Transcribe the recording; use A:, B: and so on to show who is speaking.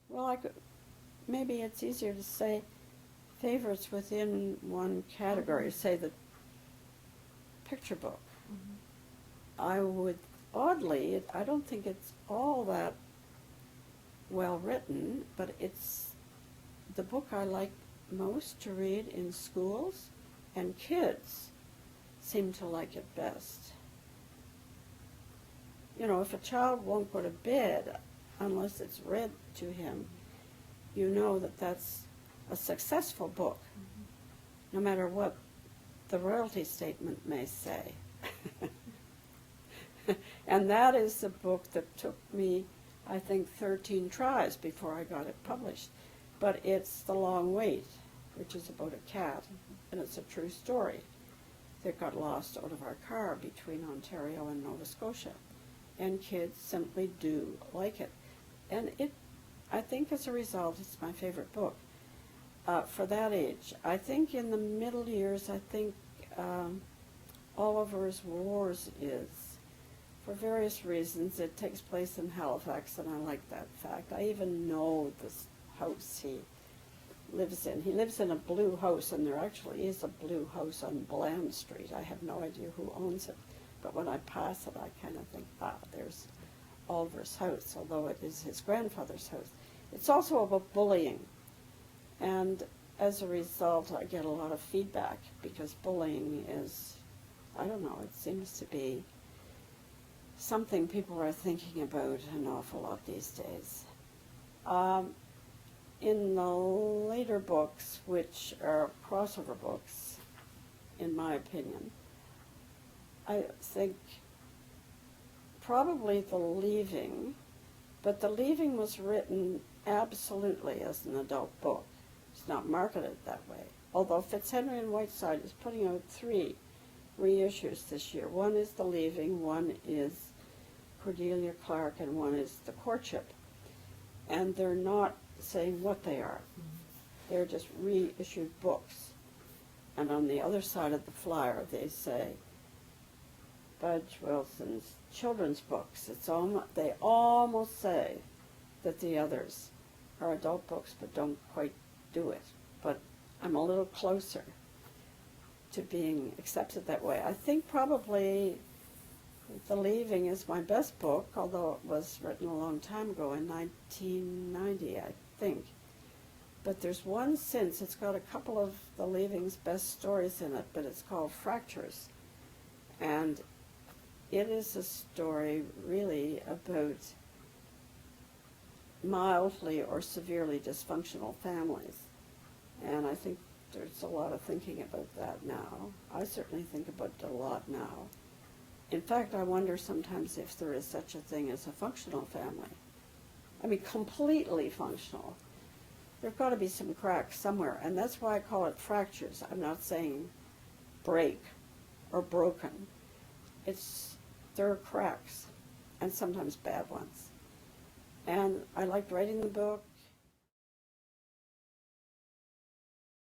A: Well, maybe it's easier to say favorites within one category, say the picture book. I would, oddly, I don't think it's all that well written, but it's the book I like most to read in schools, and kids seem to like it best. You know, if a child won't go to bed unless it's read to him, you know that that's a successful book, no matter what the royalty statement may say. And that is the book that took me, I think, 13 tries before I got it published. But it's The Long Wait, which is about a cat, and it's a true story that got lost out of our car between Ontario and Nova Scotia. And kids simply do like it. And I think as a result, it's my favorite book for that age. I think in the middle years, I think Oliver's Wars is, for various reasons. It takes place in Halifax, and I like that fact. I even know this house he lives in. He lives in a blue house, and there actually is a blue house on Bland Street. I have no idea who owns it, but when I pass it, I kind of think, there's Oliver's house, although it is his grandfather's house. It's also about bullying, and as a result, I get a lot of feedback, because bullying is, I don't know, it seems to be something people are thinking about an awful lot these days. In the later books, which are crossover books, in my opinion, I think probably The Leaving, but The Leaving was written absolutely as an adult book. It's not marketed that way. Although Fitzhenry and Whiteside is putting out 3 reissues this year. One is The Leaving, one is Cordelia Clark, and one is The Courtship. And they're not saying what they are. They're just reissued books. And on the other side of the flyer, they say Budge Wilson's children's books. They almost say that the others are adult books, but don't quite do it. But I'm a little closer to being accepted that way. I think probably The Leaving is my best book, although it was written a long time ago, in 1990, I think. But there's one since. It's got a couple of The Leaving's best stories in it, but it's called Fractures. And it is a story really about mildly or severely dysfunctional families. And I think there's a lot of thinking about that now. I certainly think about it a lot now. In fact, I wonder sometimes if there is such a thing as a functional family. I mean, completely functional. There've got to be some cracks somewhere, and that's why I call it fractures. I'm not saying break or broken. There are cracks, and sometimes bad ones. And I liked writing the book.